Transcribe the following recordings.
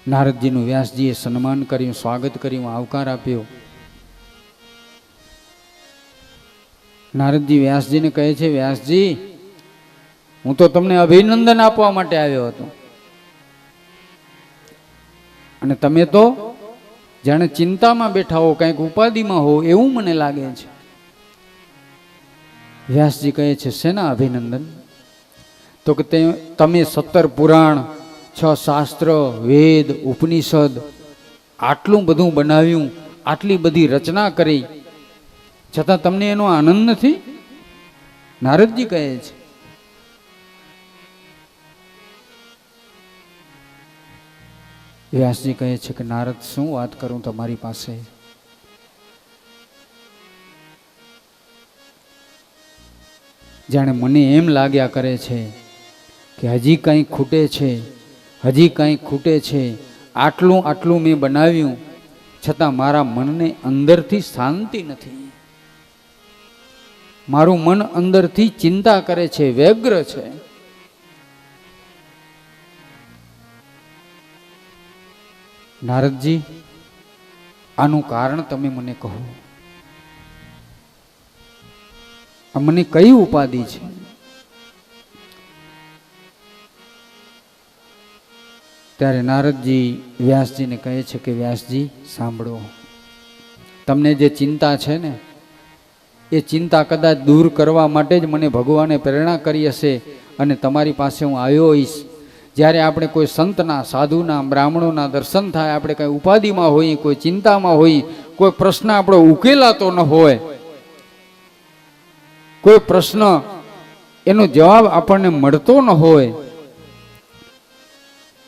નારદજીનું વ્યાસજીએ સન્માન કર્યું, સ્વાગત કર્યું, આવકાર આપ્યો. નારદજી વ્યાસજીને કહે છે, વ્યાસજી, હું તો તમને અભિનંદન આપવા માટે આવ્યો હતો, અને તમે તો જાણે ચિંતામાં બેઠા હો, કંઈક ઉપાધિમાં હો એવું મને લાગે છે. વ્યાસજી કહે છે, શેના અભિનંદન? તો કે તમે 17 પુરાણ, 6 શાસ્ત્ર, વેદ, ઉપનિષદ આટલું બધું બનાવ્યું, આટલી બધી રચના કરી, છતાં તમને એનો આનંદ નથી? નારદજી કહે છે. વ્યાસજી કહે છે કે નારદ, શું વાત કરું તમારી પાસે? જાણે મને એમ લાગ્યા કરે છે કે હજી કંઈક ખૂટે છે, હજી કંઈક ખૂટે છે. આટલું મેં બનાવ્યું, છતાં મારા મનને અંદરથી શાંતિ નથી. મારું મન અંદરથી ચિંતા કરે છે, વ્યગ્ર છે. નારદજી, આનું કારણ તમે મને કહો. મને કઈ ઉપાધિ છે? ત્યારે નારદજી વ્યાસજીને કહે છે કે વ્યાસજી સાંભળો, તમને જે ચિંતા છે ને, એ ચિંતા કદાચ દૂર કરવા માટે જ મને ભગવાને પ્રેરણા કરી હશે અને તમારી પાસે હું આવ્યો હોઈશ. જ્યારે આપણે કોઈ સંતના, સાધુના, બ્રાહ્મણોના દર્શન થાય, આપણે કંઈ ઉપાધિમાં હોઈએ, કોઈ ચિંતામાં હોઈએ, કોઈ પ્રશ્ન આપણો ઉકેલાતો ન હોય, કોઈ પ્રશ્ન એનો જવાબ આપણને મળતો ન હોય,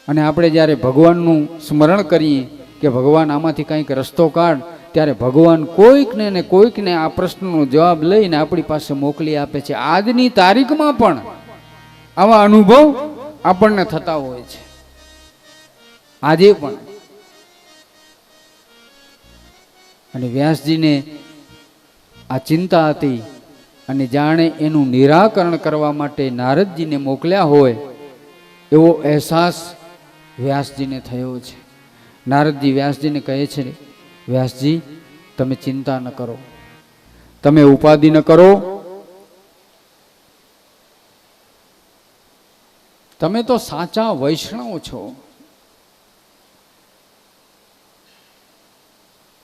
અને આપણે જ્યારે ભગવાનનું સ્મરણ કરીએ કે ભગવાન આમાંથી કંઈક રસ્તો કાઢ, ત્યારે ભગવાન કોઈકને ને કોઈકને આ પ્રશ્નનો જવાબ લઈને આપણી પાસે મોકલી આપે છે. આજની તારીખમાં પણ આવા અનુભવ આપણને થતા હોય છે, આજે પણ. અને વ્યાસજીને આ ચિંતા હતી, અને જાણે એનું નિરાકરણ કરવા માટે નારદજીને મોકલ્યા હોય એવો અહેસાસ વ્યાસજીને થયો છે. નારદજી વ્યાસજીને કહે છે, વ્યાસજી, તમે ચિંતા ન કરો, તમે ઉપાધિ ન કરો, તમે તો સાચા વૈષ્ણવ છો,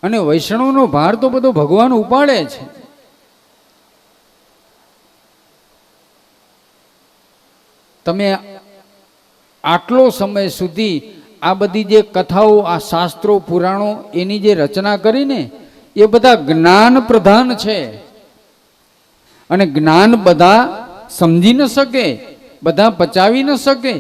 અને વૈષ્ણવનો ભાર તો બધો ભગવાન ઉપાડે છે. તમે આટલો સમય સુધી આ બધી જે કથાઓ, આ શાસ્ત્રો, પુરાણો એની જે રચના કરીને, એ બધા જ્ઞાન પ્રધાન છે, અને જ્ઞાન બધા સમજી ન શકે, બધા પચાવી ન શકે.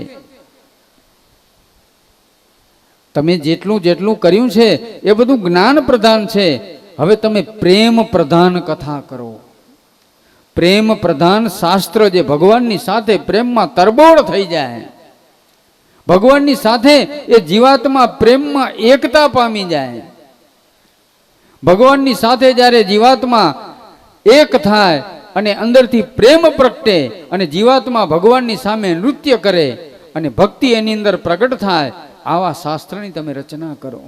તમે જેટલું કર્યું છે એ બધું જ્ઞાન પ્રધાન છે. હવે તમે પ્રેમ પ્રધાન કથા કરો, પ્રેમ પ્રધાન શાસ્ત્ર, જે ભગવાનની સાથે પ્રેમમાં તરબોળ થઈ જાય, ભગવાનની સાથે એ જીવાત્મા પ્રેમમાં એકતા પામી જાય. ભગવાનની સાથે જ્યારે જીવાત્મા એક થાય અને અંદરથી પ્રેમ પ્રગટે, અને જીવાત્મા ભગવાનની સામે નૃત્ય કરે અને ભક્તિ એની અંદર પ્રગટ થાય, આવા શાસ્ત્રની તમે રચના કરો.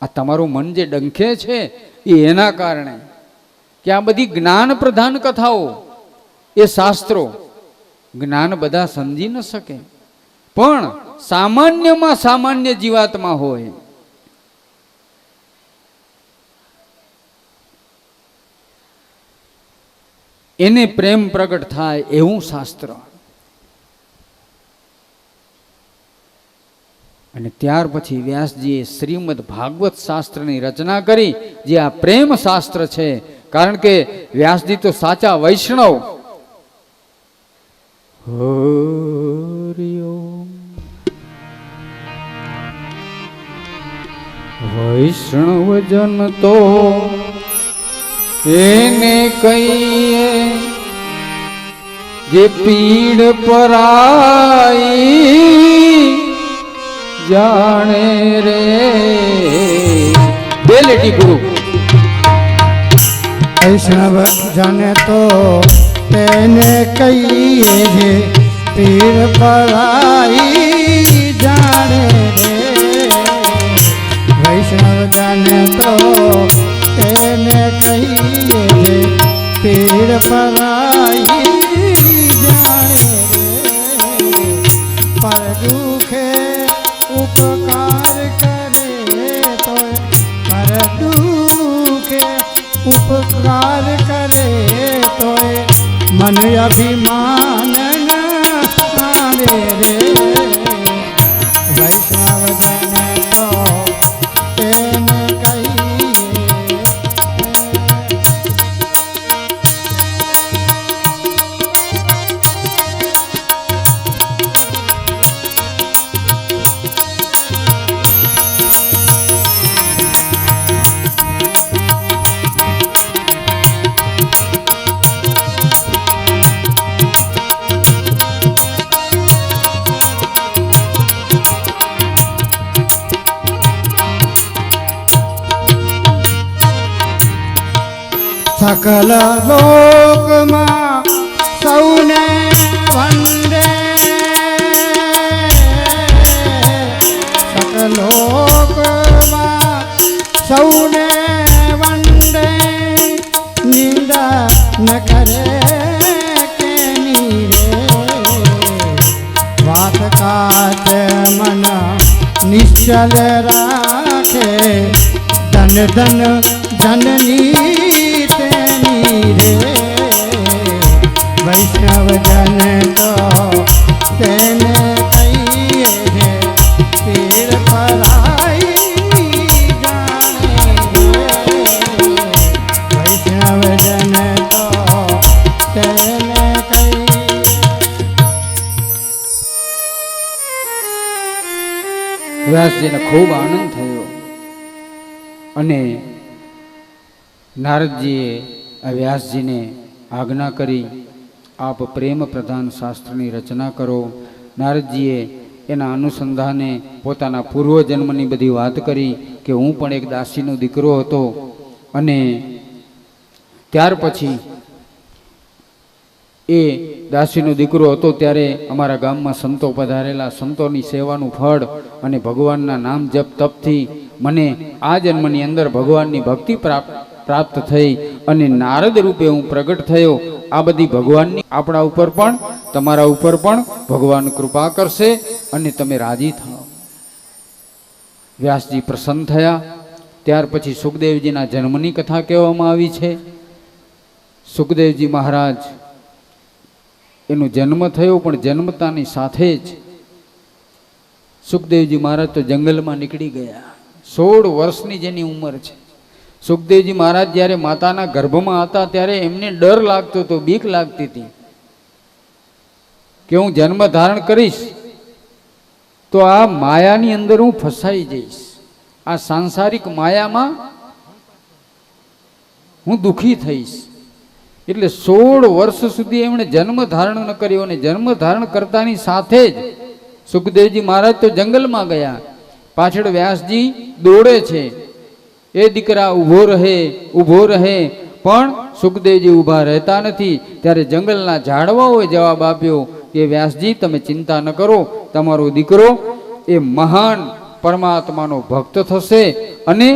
આ તમારું મન જે ડંખે છે એ એના કારણે કે આ બધી જ્ઞાન પ્રધાન કથાઓ, એ શાસ્ત્રો, જ્ઞાન બધા સમજી ન શકે, પણ સામાન્યમાં સામાન્ય જીવાત્મા હોય, એને પ્રેમ પ્રગટ થાય એવું શાસ્ત્ર. અને ત્યાર પછી વ્યાસજીએ શ્રીમદ ભાગવત શાસ્ત્રની રચના કરી, જે આ પ્રેમ શાસ્ત્ર છે. કારણ કે વ્યાસજી તો સાચા વૈષ્ણવ. હરિ ઓમ. વૈષ્ણવજન તો એને કહીએ જે પીડ પરાઈ જાણે રે. બેલેટી ગુરુ. વૈષ્ણવ જન તો તેને કહીએ જે પીર પરાઈ જાણે રે વૈષ્ણવ જન તો એને કહીએ જે પીર પરાઈ જાણે રે પર દુખે ઉપકાર કરે તો પર દુખે ઉપકાર કરે તો મન અભિમાન રે વૈષ્ણવ જન તો તેને કહીએ સકલ લોકમાં સૌને વંદે સકલ લોકમાં સૌને વંદે નિંદા ન કરે કેની રે વાત કાચ મન નિશ્ચલ રાખે ધન ધન જનની રે વૈષ્ણવ જન તો તેને કહીએ રે પીર પરાઈ જાણે રે વૈષ્ણવ જન તો તેને કહીએ વ્યાસજીને ખૂબ આનંદ થયો અને નારદજીએ આ વ્યાસજીને આજ્ઞા કરી આપ પ્રેમ પ્રધાન શાસ્ત્રની રચના કરો. નારદજીએ એના અનુસંધાને પોતાના પૂર્વજન્મની બધી વાત કરી કે હું પણ એક દાસીનો દીકરો હતો અને ત્યાર પછી એ દાસીનો દીકરો હતો ત્યારે અમારા ગામમાં સંતો પધારેલા. સંતોની સેવાનું ફળ અને ભગવાનના નામ જપ તપથી મને આ જન્મની અંદર ભગવાનની ભક્તિ પ્રાપ્ત થઈ અને નારદ રૂપે હું પ્રગટ થયો. આ બધી ભગવાનની આપણા ઉપર પણ તમારા ઉપર પણ ભગવાન કૃપા કરશે અને તમે રાજી થાઓ. વ્યાસજી પ્રસન્ન થયા. ત્યાર પછી સુખદેવજીના જન્મની કથા કહેવામાં આવી છે. સુખદેવજી મહારાજ એનો જન્મ થયો પણ જન્મતાની સાથે જ સુખદેવજી મહારાજ તો જંગલમાં નીકળી ગયા. 16 વર્ષની જેની ઉંમર છે. સુખદેવજી મહારાજ જ્યારે માતાના ગર્ભમાં હતા ત્યારે એમને ડર લાગતો હતો, બીક લાગતી હતી કે હું જન્મ ધારણ કરીશ તો આ માયાની અંદર હું ફસાઈ જઈશ, આ સાંસારિક માયામાં હું દુઃખી થઈશ. એટલે 16 વર્ષ સુધી એમણે જન્મ ધારણ ન કર્યો અને જન્મ ધારણ કરતાની સાથે જ સુખદેવજી મહારાજ તો જંગલમાં ગયા. પાછળ વ્યાસજી દોડે છે, એ દીકરા ઊભો રહે પણ સુખદેવજી ઊભા રહેતા નથી. ત્યારે જંગલના ઝાડવાઓએ જવાબ આપ્યો કે વ્યાસજી તમે ચિંતા ન કરો, તમારો દીકરો એ મહાન પરમાત્માનો ભક્ત થશે અને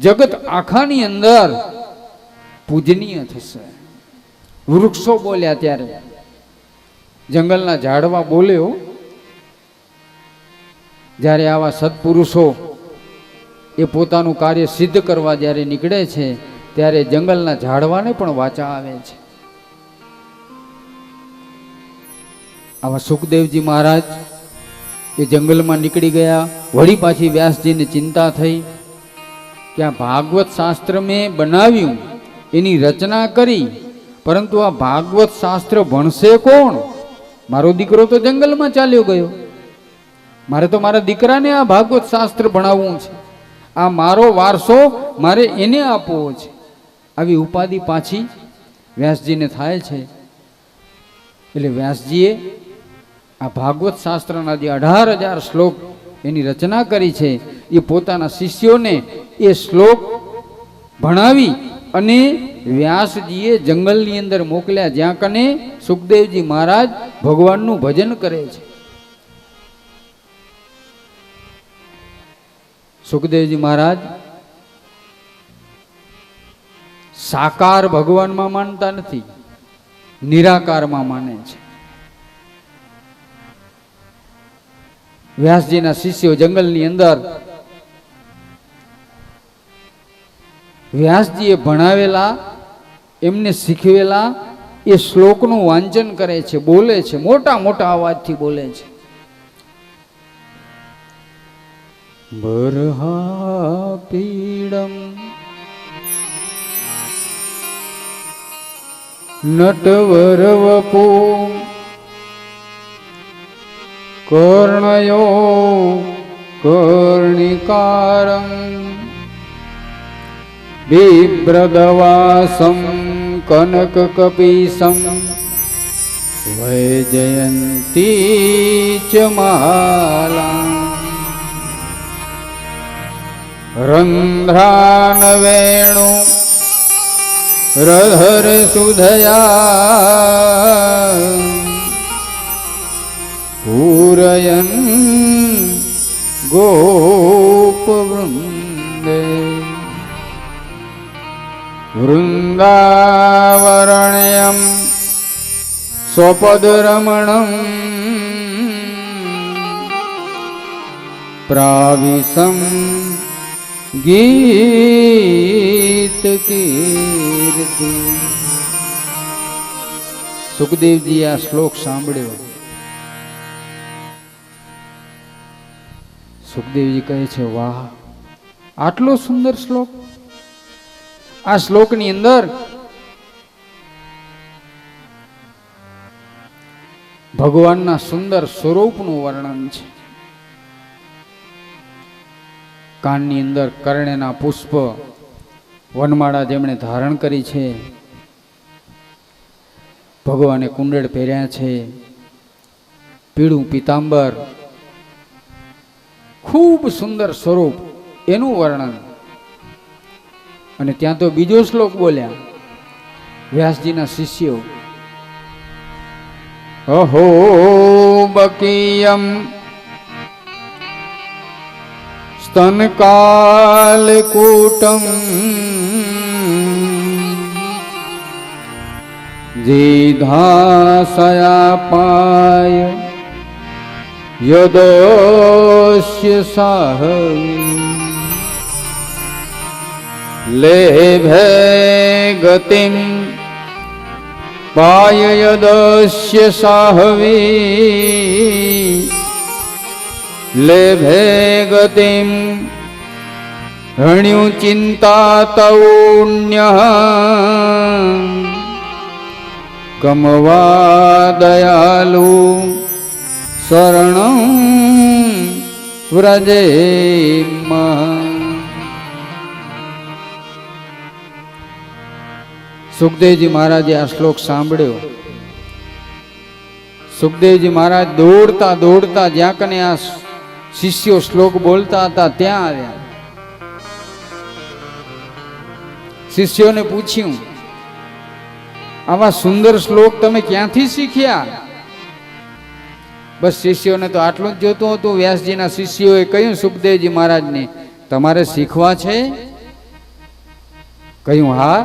જગત આખાની અંદર પૂજનીય થશે. વૃક્ષો બોલ્યા ત્યારે જંગલના ઝાડવા બોલ્યો. જ્યારે આવા સત્પુરુષો એ પોતાનું કાર્ય સિદ્ધ કરવા જ્યારે નીકળે છે ત્યારે જંગલના ઝાડવાને પણ વાચા આવે છે. આવા સુખદેવજી મહારાજ એ જંગલમાં નીકળી ગયા. વળી પાછી વ્યાસજીને ચિંતા થઈ કે આ ભાગવત શાસ્ત્ર મેં બનાવ્યું, એની રચના કરી, પરંતુ આ ભાગવત શાસ્ત્ર ભણશે કોણ? મારો દીકરો તો જંગલમાં ચાલ્યો ગયો, મારે તો મારા દીકરાને આ ભાગવત શાસ્ત્ર ભણાવવું છે, આ મારો વારસો મારે એને આપવો છે. આવી ઉપાધિ પાછી વ્યાસજીને થાય છે. એટલે વ્યાસજીએ આ ભાગવત શાસ્ત્રના જે 18,000 શ્લોક એની રચના કરી છે એ પોતાના શિષ્યોને એ શ્લોક ભણાવી અને વ્યાસજીએ જંગલની અંદર મોકલ્યા, જ્યાં કને સુખદેવજી મહારાજ ભગવાનનું ભજન કરે છે. સુખદેવજી મહારાજ સાકાર ભગવાનમાં માનતા નથી, નિરાકારમાં માને છે. વ્યાસજીના શિષ્યો જંગલની અંદર વ્યાસજીએ ભણાવેલા, એમને શીખવેલા એ શ્લોકનું વાંચન કરે છે, બોલે છે, મોટા મોટા અવાજથી બોલે છે. બરહા પીડમ નટવર વપુ કર્ણયો કર્ણિકારં બિભ્રદવાસં કનક કપીસં વૈજયંતી ચ માલાં રંધ્રાન વેણુ રધર સુધયા પૂરયન ગોપવૃંદે વૃંદાવરણ્યમ સ્વપદરમણમ પ્રાવિશમ ગીત કીર્તિ. સુખદેવજી આ શ્લોક સાંભળ્યો. સુખદેવજી કહે છે, વાહ, આટલો સુંદર શ્લોક. આ શ્લોકની અંદર ભગવાનના સુંદર સ્વરૂપનું વર્ણન છે. કાનની અંદર કર્ણેના પુષ્પ, વનમાળા જેમણે ધારણ કરી છે, ભગવાને કુંડળ પહેર્યા છે, પીળું પીતાંબર, ખૂબ સુંદર સ્વરૂપ, એનું વર્ણન. અને ત્યાં તો બીજો શ્લોક બોલ્યા વ્યાસજીના શિષ્યો, અહો બકીયમ સ્તનકાલકૂટમ જીધાસયાપાય યદસ્ય સાહવી લેભે ગતિમ પાય યદસ્ય સાહવી લેભે ગતિમ હણ્યુ ચિંતા તૌન્ય કમવા દયાલુ શરણં વ્રજેમ. સુખદેવજી મહારાજે આ શ્લોક સાંભળ્યો. સુખદેવજી મહારાજ દોડતા દોડતા જ્યાં કને આ શિષ્યો શ્લોક બોલતા હતા ત્યાં આવ્યા. શિષ્યોને પૂછ્યું, આવા સુંદર શ્લોક તમે ક્યાંથી શીખ્યા? બસ શિષ્યોને તો આટલું જ જોતું હતું. વ્યાસજીના શિષ્યોએ કહ્યું સુખદેવજી મહારાજને, તમારે શીખવા છે? કહ્યું, હા.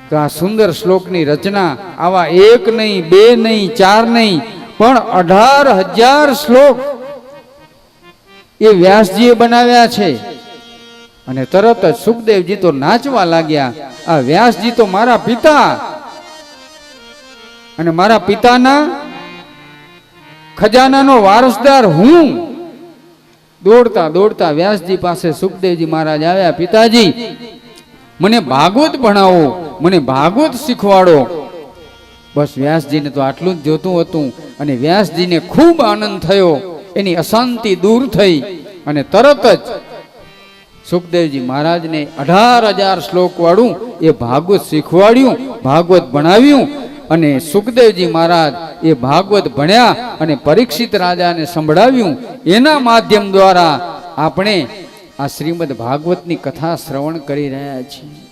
તો આ સુંદર શ્લોકની રચના આવા એક નહીં, બે નહીં, ચાર નહીં, પણ 18,000 શ્લોક એ વ્યાસજીએ બનાવ્યા છે. અને તરત જ સુખદેવજી તો નાચવા લાગ્યા. આ વ્યાસજી તો મારા પિતા, અને મારા પિતાના ખજાનાનો વારસદાર હું. દોડતા દોડતા વ્યાસજી પાસે સુખદેવજી મહારાજ આવ્યા. પિતાજી, મને ભાગવત ભણાવો, મને ભાગવત શીખવાડો. બસ વ્યાસજીને તો આટલું જ જોતું હતું. અને વ્યાસજીને ખૂબ આનંદ થયો, એની અશાંતિ દૂર થઈ. અને તરત જ સુખદેવજી મહારાજને 18,000 શ્લોક વાળું એ ભાગવત શીખવાડ્યું, ભાગવત ભણાવ્યું. અને સુખદેવજી મહારાજ એ ભાગવત ભણ્યા અને પરીક્ષિત રાજાને સંભળાવ્યું. એના માધ્યમ દ્વારા આપણે આ શ્રીમદ ભાગવતની કથા શ્રવણ કરી રહ્યા છીએ.